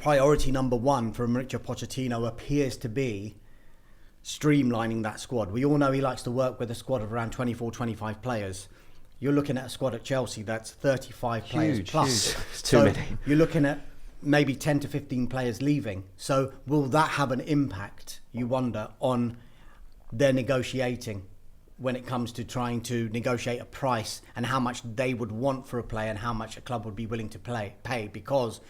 priority number one for Mauricio Pochettino appears to be streamlining that squad. We all know he likes to work with a squad of around 24, 25 players. You're looking at a squad at Chelsea that's 35 players plus. Huge. It's too many. You're looking at maybe 10 to 15 players leaving. So will that have an impact, you wonder, on their negotiating when it comes to trying to negotiate a price and how much they would want for a player and how much a club would be willing to pay? Because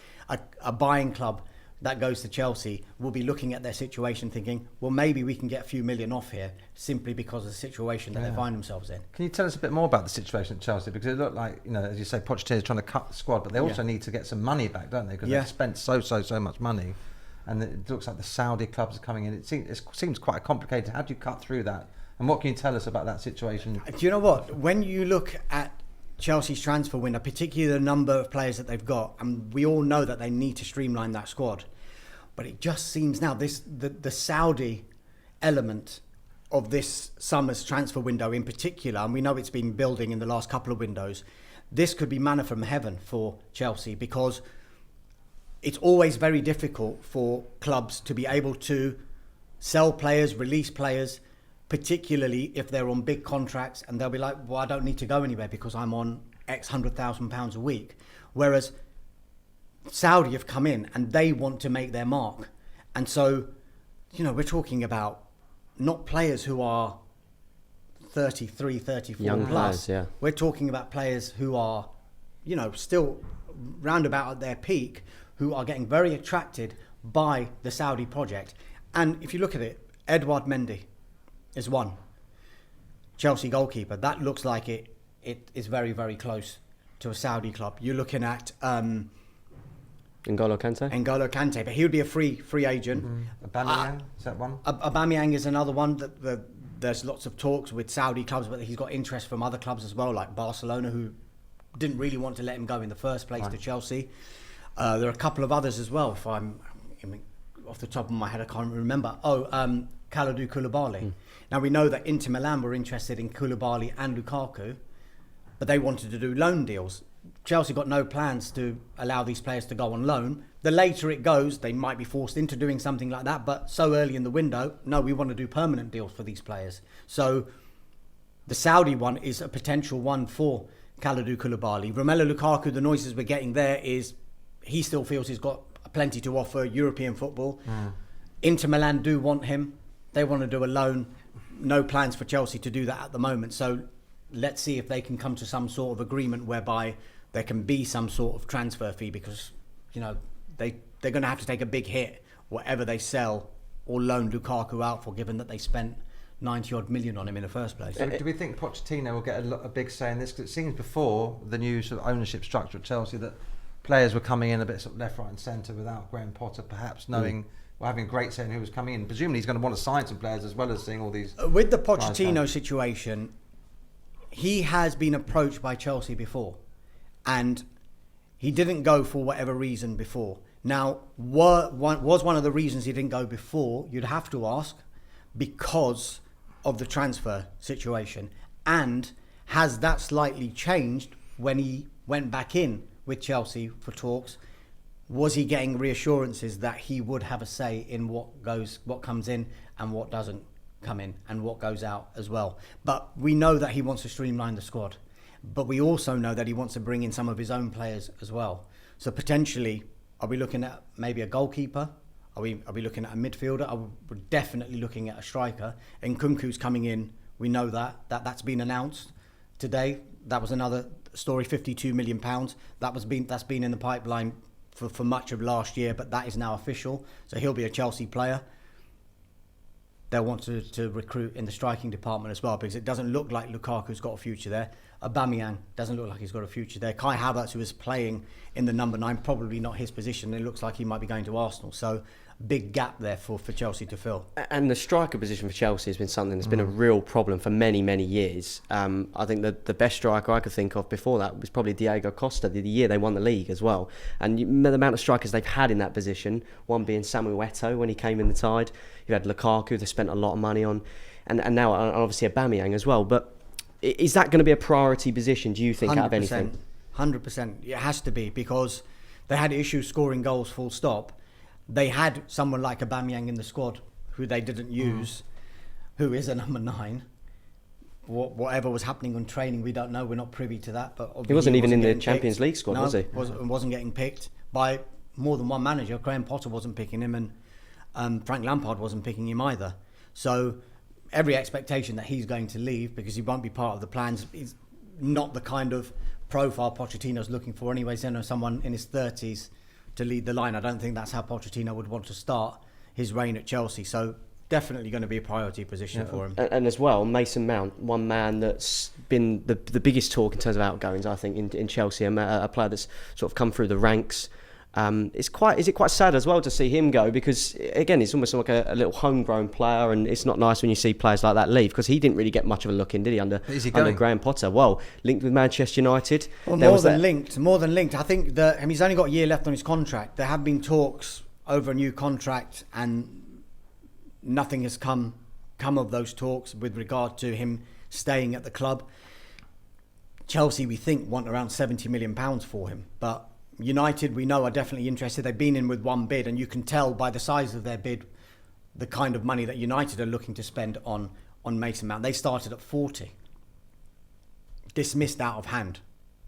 a buying club that goes to Chelsea will be looking at their situation thinking, well, maybe we can get a few million off here simply because of the situation that they find themselves in. Can you tell us a bit more about the situation at Chelsea? Because it looked like, as you say, Pochettino is trying to cut the squad, but they also need to get some money back, don't they? Because they've spent so much money, and it looks like the Saudi clubs are coming in. It seems quite complicated. How do you cut through that? And what can you tell us about that situation? Do you know what? When you look at Chelsea's transfer window, particularly the number of players that they've got, and we all know that they need to streamline that squad, but it just seems now the Saudi element of this summer's transfer window in particular, and we know it's been building in the last couple of windows, this could be manna from heaven for Chelsea, because it's always very difficult for clubs to be able to sell players, release players, particularly if they're on big contracts and they'll be like, well, I don't need to go anywhere because I'm on X £100,000 a week. Whereas Saudi have come in and they want to make their mark. And so, we're talking about not players who are 33, 34 young plus. players, yeah. We're talking about players who are, still roundabout at their peak, who are getting very attracted by the Saudi project. And if you look at it, Edouard Mendy is one. Chelsea goalkeeper. That looks like it is very, very close to a Saudi club. You're looking at N'Golo Kante, but he would be a free agent. Aubameyang, is that one? Aubameyang is another one. There's lots of talks with Saudi clubs, but he's got interest from other clubs as well, like Barcelona, who didn't really want to let him go in the first place to Chelsea. There are a couple of others as well. If I'm off the top of my head, I can't remember. Kalidou Koulibaly. Now we know that Inter Milan were interested in Koulibaly and Lukaku, but they wanted to do loan deals. Chelsea got no plans to allow these players to go on loan. The later it goes, they might be forced into doing something like that, but so early in the window, no, we want to do permanent deals for these players. So the Saudi one is a potential one for Kalidou Koulibaly. Romelu Lukaku, the noises we're getting there is he still feels he's got plenty to offer European football. Inter Milan do want him. They want to do a loan. No plans for Chelsea to do that at the moment. So let's see if they can come to some sort of agreement whereby there can be some sort of transfer fee, because they're going to have to take a big hit whatever they sell or loan Lukaku out for, given that they spent 90 odd million on him in the first place. So do we think Pochettino will get a big say in this? Because it seems before the new sort of ownership structure at Chelsea that players were coming in a bit sort of left, right and centre without Graham Potter perhaps knowing or having a great say in who was coming in. Presumably he's going to want to sign some players as well as seeing all these. With the Pochettino situation, he has been approached by Chelsea before and he didn't go for whatever reason before. Now, was one of the reasons he didn't go before, you'd have to ask, because of the transfer situation? And has that slightly changed when he went back in with Chelsea for talks? Was he getting reassurances that he would have a say in what comes in and what doesn't come in and what goes out as well? But we know that he wants to streamline the squad, but we also know that he wants to bring in some of his own players as well. So potentially, are we looking at maybe a goalkeeper? Are we looking at a midfielder? We're definitely looking at a striker. And Nkunku's coming in. We know that's been announced today. That was another story, £52 million. That's been in the pipeline for much of last year, but that is now official. So he'll be a Chelsea player. They'll want to recruit in the striking department as well, because it doesn't look like Lukaku's got a future there. Aubameyang doesn't look like he's got a future there. Kai Havertz, who is playing in the number 9, probably not his position. It looks like he might be going to Arsenal. So big gap there for Chelsea to fill. And the striker position for Chelsea has been something that's been a real problem for many, many years. I think that the best striker I could think of before that was probably Diego Costa, the year they won the league as well. And the amount of strikers they've had in that position, one being Samuel Eto'o when he came in the side. You had Lukaku, they spent a lot of money on, and now obviously Aubameyang as well. But is that going to be a priority position, do you think, 100%, out of anything? 100%. It has to be, because they had issues scoring goals full stop. they had someone like Aubameyang in the squad who they didn't use, who is a number 9. Whatever was happening on training, we don't know. We're not privy to that. But he wasn't even in the getting Champions picked. League squad, No, was he? Wasn't getting picked by more than one manager. Graham Potter wasn't picking him, and Frank Lampard wasn't picking him either. So every expectation that he's going to leave because he won't be part of the plans. He's not the kind of profile Pochettino's looking for anyway. So someone in his 30s to lead the line. I don't think that's how Pochettino would want to start his reign at Chelsea. So definitely going to be a priority position for him. And as well, Mason Mount, one man that's been the biggest talk in terms of outgoings, I think, in Chelsea, a player that's sort of come through the ranks. Is it quite sad as well to see him go, because again it's almost like a little homegrown player, and it's not nice when you see players like that leave, because he didn't really get much of a look in, did he, under Graham Potter? Well, linked with Manchester United. Well, more than linked. I think that he's only got a year left on his contract. There have been talks over a new contract, and nothing has come of those talks with regard to him staying at the club. Chelsea, we think, want around £70 million for him, but United, we know, are definitely interested. They've been in with one bid, and you can tell by the size of their bid the kind of money that United are looking to spend on Mason Mount. They started at 40. Dismissed out of hand.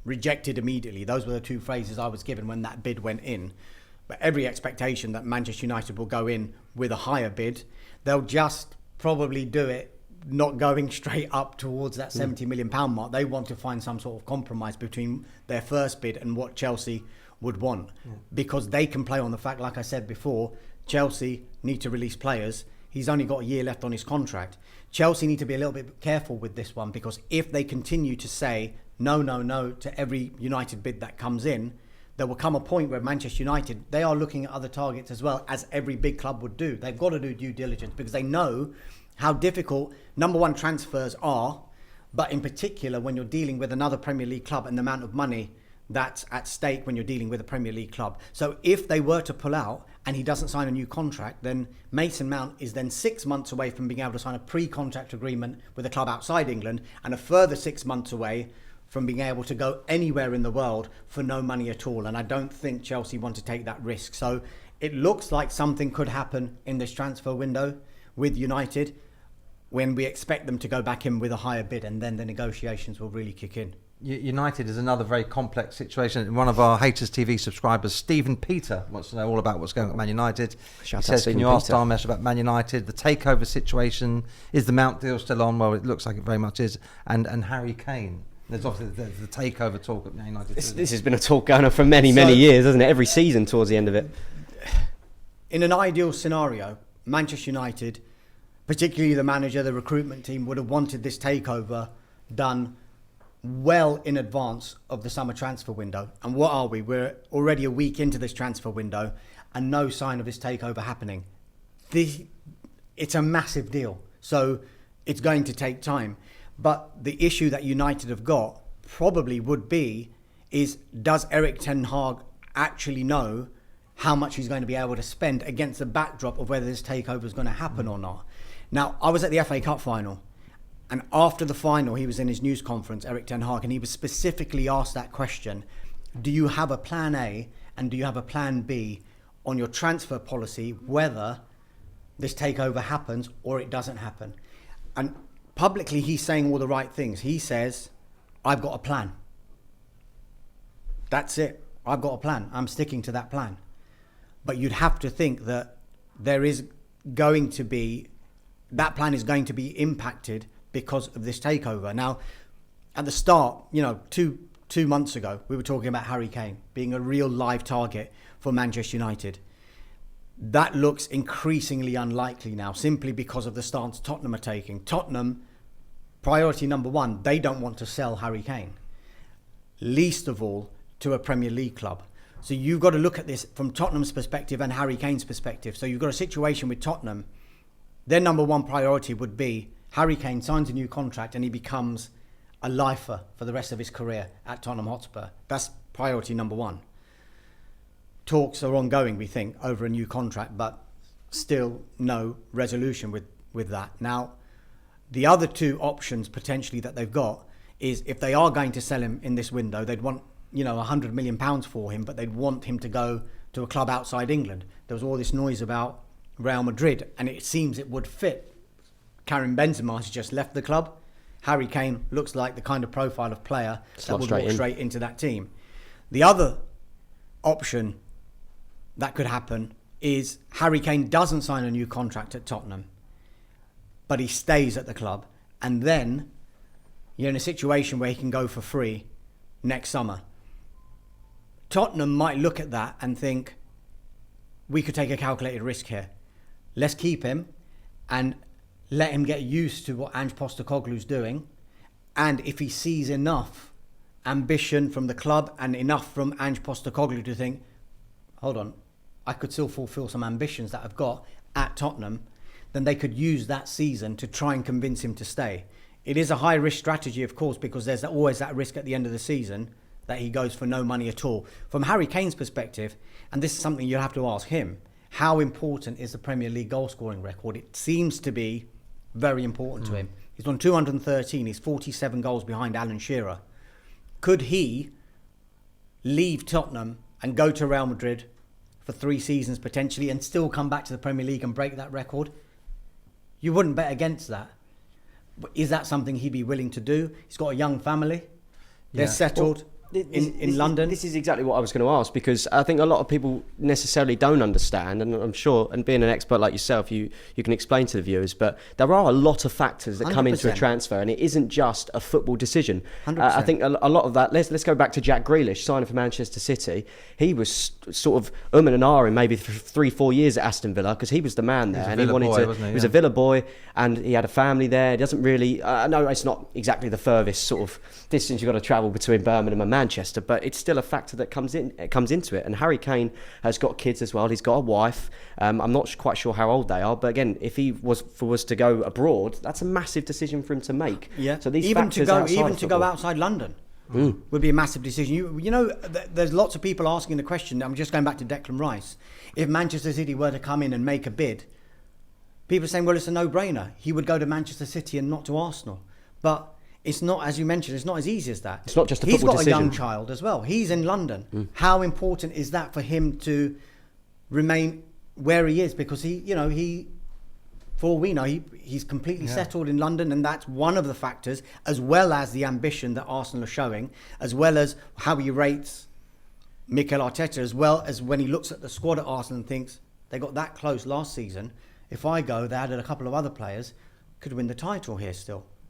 Rejected immediately. Those were the two phrases I was given when that bid went in. But every expectation that Manchester United will go in with a higher bid. They'll just probably do it not going straight up towards that £70 million mark. They want to find some sort of compromise between their first bid and what Chelsea would want, because they can play on the fact, like I said before, Chelsea need to release players. He's only got a year left on his contract. Chelsea need to be a little bit careful with this one, because if they continue to say no to every United bid that comes in, there will come a point where Manchester United, they are looking at other targets as well, as every big club would do. They've got to do due diligence, because they know how difficult number one transfers are, but in particular when you're dealing with another Premier League club and the amount of money that's at stake when you're dealing with a Premier League club. So if they were to pull out and he doesn't sign a new contract, then Mason Mount is then 6 months away from being able to sign a pre-contract agreement with a club outside England, and a further 6 months away from being able to go anywhere in the world for no money at all. And I don't think Chelsea want to take that risk. So it looks like something could happen in this transfer window with United, when we expect them to go back in with a higher bid, and then the negotiations will really kick in. United is another very complex situation. One of our HaytersTV subscribers, Stephen Peter, wants to know all about what's going on at Man United. He says, can you ask Dharmesh about Man United, the takeover situation? Is the Mount deal still on? Well, it looks like it very much is. And Harry Kane. There's obviously the takeover talk at Man United. This has been a talk going on for many years, hasn't it? Every season towards the end of it. In an ideal scenario, Manchester United, particularly the manager, the recruitment team, would have wanted this takeover done well in advance of the summer transfer window. And what are we? We're already a week into this transfer window and no sign of this takeover happening. It's a massive deal, so it's going to take time. But the issue that United have got probably would be, is does Erik ten Hag actually know how much he's going to be able to spend against the backdrop of whether this takeover is going to happen or not? Now, I was at the FA Cup final, and after the final, he was in his news conference, Erik ten Hag, and he was specifically asked that question: do you have a plan A and do you have a plan B on your transfer policy, whether this takeover happens or it doesn't happen? And publicly, he's saying all the right things. He says, I've got a plan. That's it. I've got a plan. I'm sticking to that plan. But you'd have to think that there is going to be, that plan is going to be impacted because of this takeover. Now, at the start, two months ago, we were talking about Harry Kane being a real live target for Manchester United. That looks increasingly unlikely now, simply because of the stance Tottenham are taking. Tottenham, priority number one, they don't want to sell Harry Kane, least of all to a Premier League club. So you've got to look at this from Tottenham's perspective and Harry Kane's perspective. So you've got a situation with Tottenham. Their number one priority would be Harry Kane signs a new contract and he becomes a lifer for the rest of his career at Tottenham Hotspur. That's priority number one. Talks are ongoing, we think, over a new contract, but still no resolution with that. Now, the other two options potentially that they've got is, if they are going to sell him in this window, they'd want £100 million for him, but they'd want him to go to a club outside England. There was all this noise about Real Madrid, and it seems it would fit. Karim Benzema has just left the club. Harry Kane looks like the kind of profile of player that would walk straight into that team. The other option that could happen is Harry Kane doesn't sign a new contract at Tottenham, but he stays at the club, and then you're in a situation where he can go for free next summer. Tottenham might look at that and think, we could take a calculated risk here. Let's keep him and let him get used to what Ange Postecoglou's doing. And if he sees enough ambition from the club and enough from Ange Postecoglou to think, hold on, I could still fulfill some ambitions that I've got at Tottenham, then they could use that season to try and convince him to stay. It is a high-risk strategy, of course, because there's always that risk at the end of the season that he goes for no money at all. From Harry Kane's perspective, and this is something you'll have to ask him, how important is the Premier League goal-scoring record? It seems to be very important to him. He's on 213. He's 47 goals behind Alan Shearer. Could he leave Tottenham and go to Real Madrid for 3 seasons potentially and still come back to the Premier League and break that record? You wouldn't bet against that. But is that something he'd be willing to do? He's got a young family. They're settled. In London. This is exactly what I was going to ask, because I think a lot of people necessarily don't understand, and I'm sure, and being an expert like yourself, you can explain to the viewers, but there are a lot of factors that 100%. come into a transfer, and it isn't just a football decision. 100%. I think a lot of that, let's go back to Jack Grealish signing for Manchester City. He was sort of and ahhing maybe 3-4 years at Aston Villa, because he was the man there, and he was a Villa boy, and he had a family there. It doesn't really, I know it's not exactly the furthest sort of distance you've got to travel between Birmingham and Manchester, but it's still a factor that comes into it. And Harry Kane has got kids as well. He's got a wife. I'm not quite sure how old they are, but again, if he was to go abroad, that's a massive decision for him to make. Yeah. So these even to go football, outside London would be a massive decision. You know, there's lots of people asking the question. I'm just going back to Declan Rice. If Manchester City were to come in and make a bid, people are saying, well, it's a no-brainer. He would go to Manchester City and not to Arsenal. But it's not, as you mentioned, it's not as easy as that. It's not just a football decision. He's got a young child as well. He's in London. How important is that for him to remain where he is? Because for all we know, he's completely settled in London, and that's one of the factors, as well as the ambition that Arsenal are showing, as well as how he rates Mikel Arteta, as well as when he looks at the squad at Arsenal and thinks, they got that close last season. If I go, they added a couple of other players, could win the title here still.